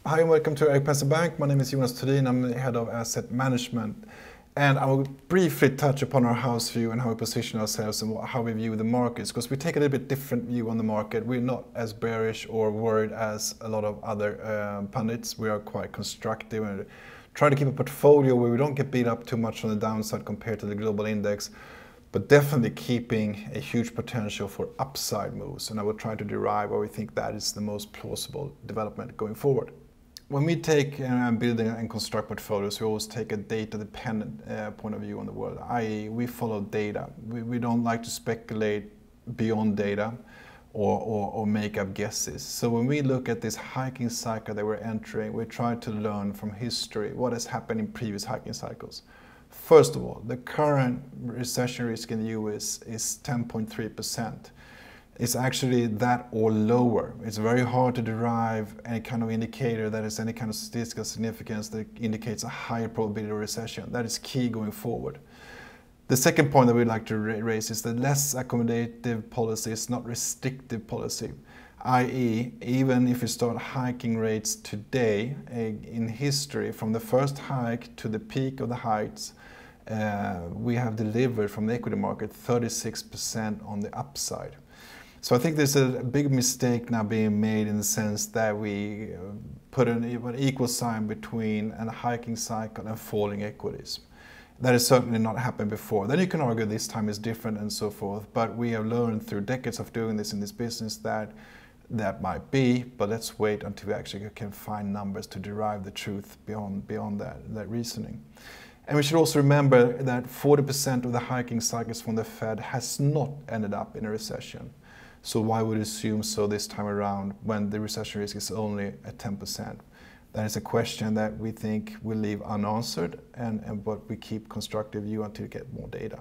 Hi and welcome to Erik Penser Bank. My name is Jonas Thulin. I'm the head of asset management. And I will briefly touch upon our house view and how we position ourselves and how we view the markets, because we take a little bit different view on the market. We're not as bearish or worried as a lot of other pundits. We are quite constructive and try to keep a portfolio where we don't get beat up too much on the downside compared to the global index, but definitely keeping a huge potential for upside moves. And I will try to derive why we think that is the most plausible development going forward. When we take build and construct portfolios, we always take a data-dependent point of view on the world, i.e. we follow data. We don't like to speculate beyond data or make up guesses. So when we look at this hiking cycle that we're entering, we try to learn from history what has happened in previous hiking cycles. First of all, the current recession risk in the US is 10.3%. It's actually that or lower. It's very hard to derive any kind of indicator that has any kind of statistical significance that indicates a higher probability of recession. That is key going forward. The second point that we'd like to raise is that less accommodative policy is not restrictive policy, i.e. even if you start hiking rates today in history, from the first hike to the peak of the heights, we have delivered from the equity market 36% on the upside. So I think there's a big mistake now being made in the sense that we put an equal sign between a hiking cycle and falling equities. That has certainly not happened before. Then you can argue this time is different and so forth, but we have learned through decades of doing this in this business that that might be, but let's wait until we actually can find numbers to derive the truth beyond that reasoning. And we should also remember that 40% of the hiking cycles from the Fed has not ended up in a recession. So why would we assume so this time around when the recession risk is only at 10%? That is a question that we think will leave unanswered, but we keep constructive view until we get more data.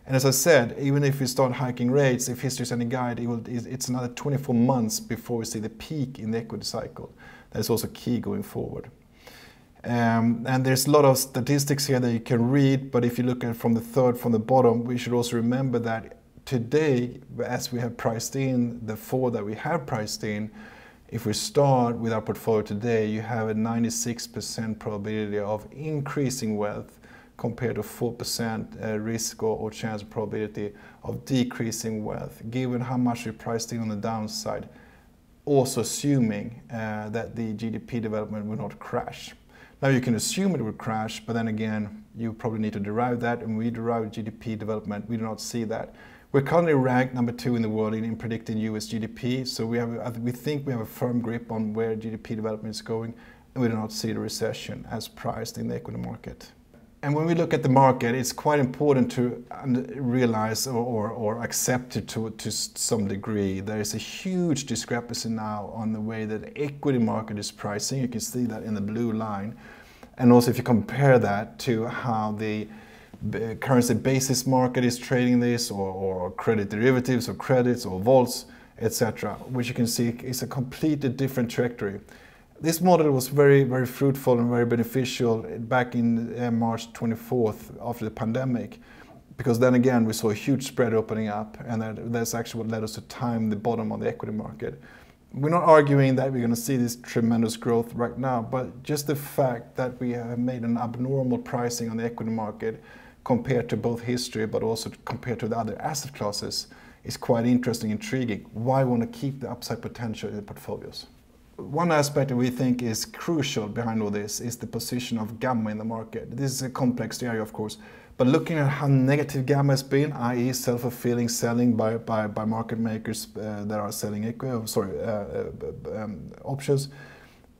And as I said, even if we start hiking rates, if history is any guide, it's another 24 months before we see the peak in the equity cycle. That is also key going forward. And there's a lot of statistics here that you can read, but if you look at from the bottom, we should also remember that today, as we have priced in the fall that we have priced in, if we start with our portfolio today, you have a 96% probability of increasing wealth compared to 4% risk or chance probability of decreasing wealth, given how much we priced in on the downside, also assuming that the GDP development will not crash. Now you can assume it will crash, but then again, you probably need to derive that, and we derive GDP development, we do not see that. We're currently ranked number 2 in the world in predicting US GDP, so we think we have a firm grip on where GDP development is going, and we do not see the recession as priced in the equity market. And when we look at the market, it's quite important to realize or accept it to some degree. There is a huge discrepancy now on the way that the equity market is pricing. You can see that in the blue line. And also if you compare that to how the currency basis market is trading this, or credit derivatives, or credits, or vaults, etc., which you can see is a completely different trajectory. This model was very, very fruitful and very beneficial back in March 24th after the pandemic, because then again we saw a huge spread opening up, and that's actually what led us to time the bottom on the equity market. We're not arguing that we're going to see this tremendous growth right now, but just the fact that we have made an abnormal pricing on the equity market compared to both history but also compared to the other asset classes is quite interesting, intriguing. Why want to keep the upside potential in the portfolios? One aspect that we think is crucial behind all this is the position of gamma in the market. This is a complex area, of course, but looking at how negative gamma has been, i.e. self-fulfilling selling by market makers that are selling options,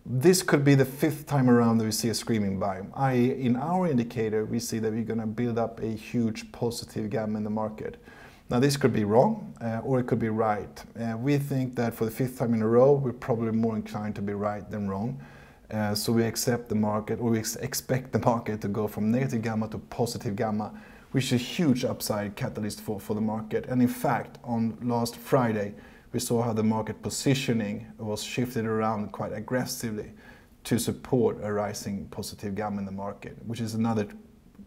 this could be the 5th time around that we see a screaming buy. I.e. in our indicator, we see that we're going to build up a huge positive gamma in the market. Now this could be wrong, or it could be right. We think that for the 5th time in a row, we're probably more inclined to be right than wrong. So we accept the market, or we expect the market to go from negative gamma to positive gamma, which is a huge upside catalyst for the market. And in fact, on last Friday, we saw how the market positioning was shifted around quite aggressively to support a rising positive gamma in the market, which is another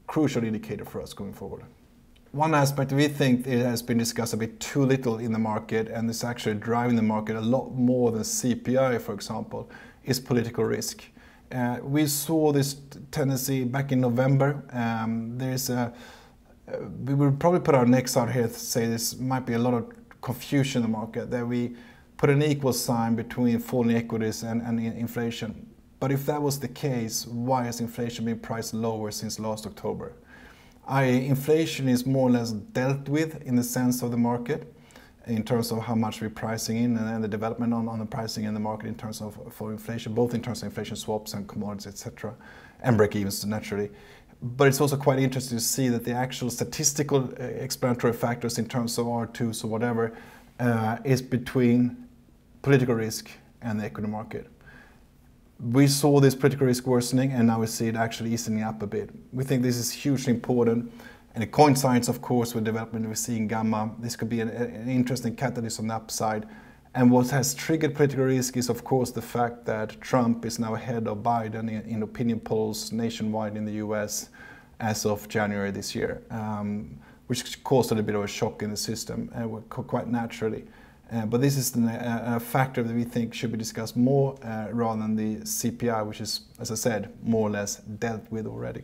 crucial indicator for us going forward. One aspect we think it has been discussed a bit too little in the market, and it's actually driving the market a lot more than CPI, for example, is political risk. We saw this tendency back in November. We will probably put our necks out here to say this might be a lot of confusion in the market, that we put an equal sign between falling equities and inflation. But if that was the case, why has inflation been priced lower since last October? Inflation is more or less dealt with in the sense of the market, in terms of how much we're pricing in and the development on the pricing in the market in terms of for inflation, both in terms of inflation swaps and commodities, etc., and break-evens naturally. But it's also quite interesting to see that the actual statistical explanatory factors in terms of R2s or whatever is between political risk and the equity market. We saw this political risk worsening, and now we see it actually easing up a bit. We think this is hugely important, and it coincides, of course, with development we see in gamma. This could be an interesting catalyst on the upside. And what has triggered political risk is, of course, the fact that Trump is now ahead of Biden in opinion polls nationwide in the US as of January this year, which caused a little bit of a shock in the system, quite naturally. But this is a factor that we think should be discussed more rather than the CPI, which is, as I said, more or less dealt with already.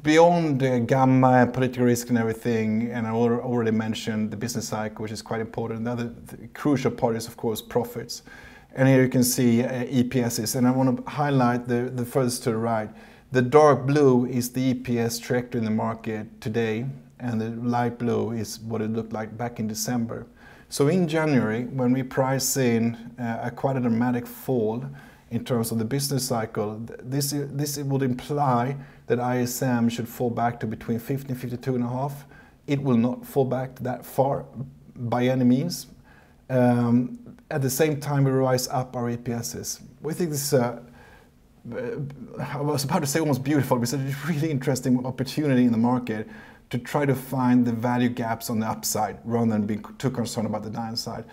Beyond gamma and political risk and everything, and I already mentioned the business cycle, which is quite important. Another crucial part is, of course, profits. And here you can see EPSs, and I want to highlight the first to the right. The dark blue is the EPS trajectory in the market today, and the light blue is what it looked like back in December. So in January, when we price in quite a dramatic fall in terms of the business cycle, this would imply that ISM should fall back to between 50 and 52.5. It will not fall back that far by any means. At the same time, we rise up our EPSs. We think this is I was about to say almost beautiful, but it's a really interesting opportunity in the market to try to find the value gaps on the upside rather than being too concerned about the downside.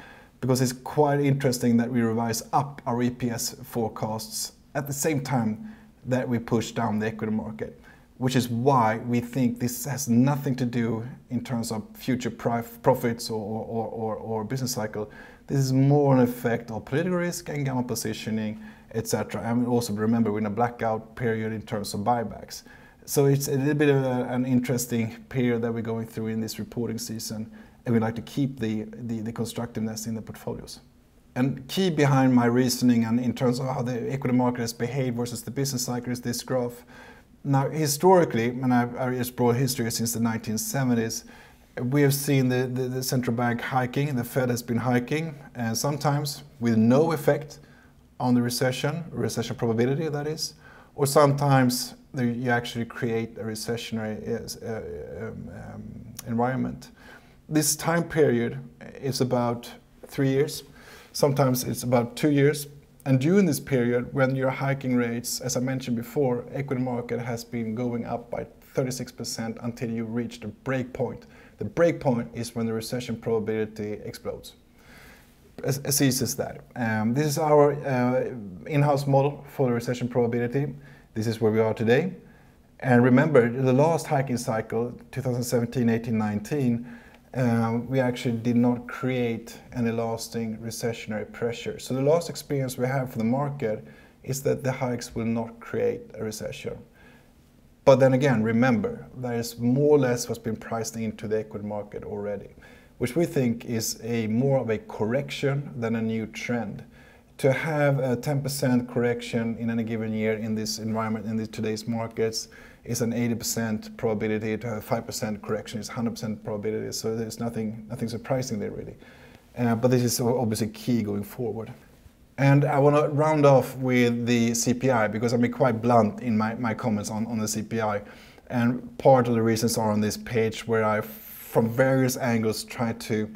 Because it's quite interesting that we revise up our EPS forecasts at the same time that we push down the equity market, which is why we think this has nothing to do in terms of future profits or business cycle. This is more an effect of political risk and gamma positioning, etc. And also remember, we're in a blackout period in terms of buybacks. So it's a little bit of an interesting period that we're going through in this reporting season, and we like to keep the constructiveness in the portfolios. And key behind my reasoning and in terms of how the equity market has behaved versus the business cycle is this graph. Now, historically, and I just brought history since the 1970s, we have seen the central bank hiking, the Fed has been hiking, and sometimes with no effect on the recession probability, that is, or sometimes you actually create a recessionary environment. This time period is about 3 years. Sometimes it's about 2 years. And during this period, when your hiking rates, as I mentioned before, equity market has been going up by 36% until you reach the break point. The break point is when the recession probability explodes. As easy as that. This is our in-house model for the recession probability. This is where we are today. And remember, the last hiking cycle, 2017, 18, 19, we actually did not create any lasting recessionary pressure. So the last experience we have for the market is that the hikes will not create a recession. But then again, remember, there is more or less what's been priced into the equity market already, which we think is more of a correction than a new trend. To have a 10% correction in any given year in this environment, in today's markets, is an 80% probability. To have a 5% correction is 100% probability. So there's nothing surprising there really. But this is obviously key going forward. And I want to round off with the CPI because I'm quite blunt in my comments on the CPI. And part of the reasons are on this page where I, from various angles, try to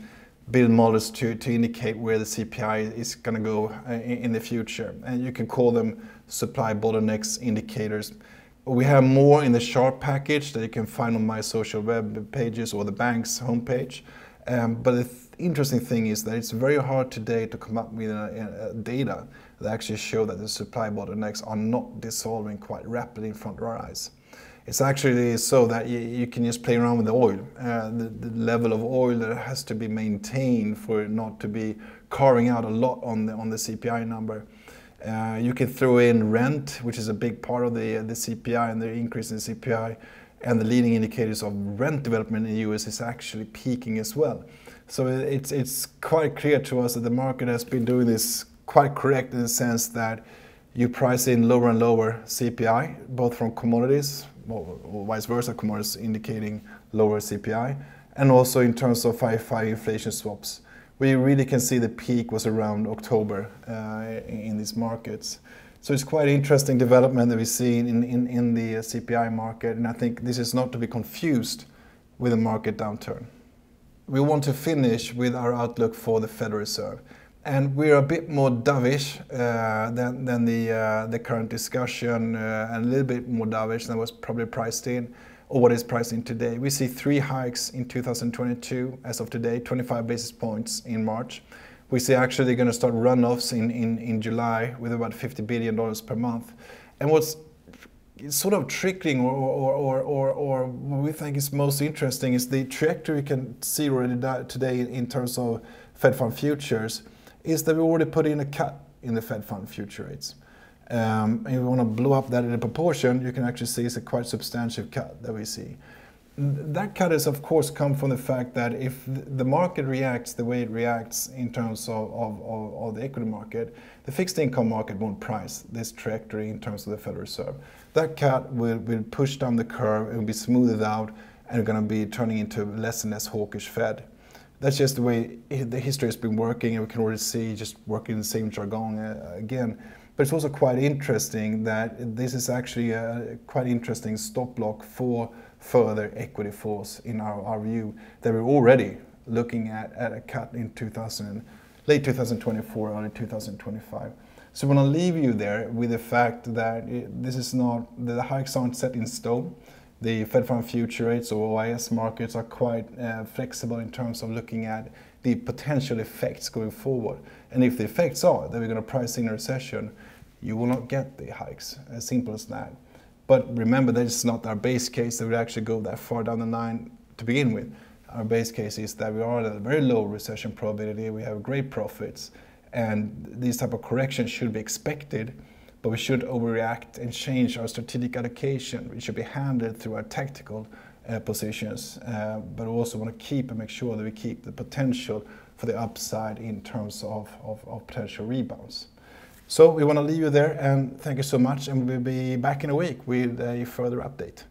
build models to indicate where the CPI is going to go in the future. And you can call them supply bottlenecks indicators. We have more in the chart package that you can find on my social web pages or the bank's homepage. But the interesting thing is that it's very hard today to come up with data that actually show that the supply bottlenecks are not dissolving quite rapidly in front of our eyes. It's actually so that you can just play around with the oil, the level of oil that has to be maintained for it not to be carving out a lot on the CPI number. You can throw in rent, which is a big part of the CPI and the increase in the CPI, and the leading indicators of rent development in the US is actually peaking as well. So it's quite clear to us that the market has been doing this quite correct in the sense that you price in lower and lower CPI, both from commodities, or vice versa, commodities indicating lower CPI, and also in terms of 5 inflation swaps. We really can see the peak was around October in these markets. So it's quite interesting development that we see in the CPI market, and I think this is not to be confused with a market downturn. We want to finish with our outlook for the Federal Reserve. And we're a bit more dovish than the current discussion, and a little bit more dovish than was probably priced in, or what is priced in today. We see 3 hikes in 2022 as of today, 25 basis points in March. We see actually they're going to start runoffs in July with about $50 billion per month. And what's sort of trickling or what we think is most interesting is the trajectory we can see already today in terms of Fed Fund futures is that we already put in a cut in the Fed Fund future rates. And if you want to blow up that in a proportion, you can actually see it's a quite substantial cut that we see. That cut has of course come from the fact that if the market reacts the way it reacts in terms of the equity market, the fixed income market won't price this trajectory in terms of the Federal Reserve. That cut will push down the curve, it will be smoothed out, and it's going to be turning into less and less hawkish Fed. That's just the way the history has been working, and we can already see just working the same jargon again. But it's also quite interesting that this is actually a quite interesting stop block for further equity falls in our view, that we're already looking at a cut in late 2024, early 2025. So I want to leave you there with the fact that this is not, the hikes aren't set in stone. The Fed Fund future rates or OIS markets are quite flexible in terms of looking at the potential effects going forward. And if the effects are that we're going to price in a recession, you will not get the hikes, as simple as that. But remember that it's not our base case that we actually go that far down the line to begin with. Our base case is that we are at a very low recession probability, we have great profits, and these type of corrections should be expected, but we should overreact and change our strategic allocation. It should be handled through our tactical positions, but also want to keep and make sure that we keep the potential for the upside in terms of potential rebounds. So we want to leave you there, and thank you so much, and we'll be back in a week with a further update.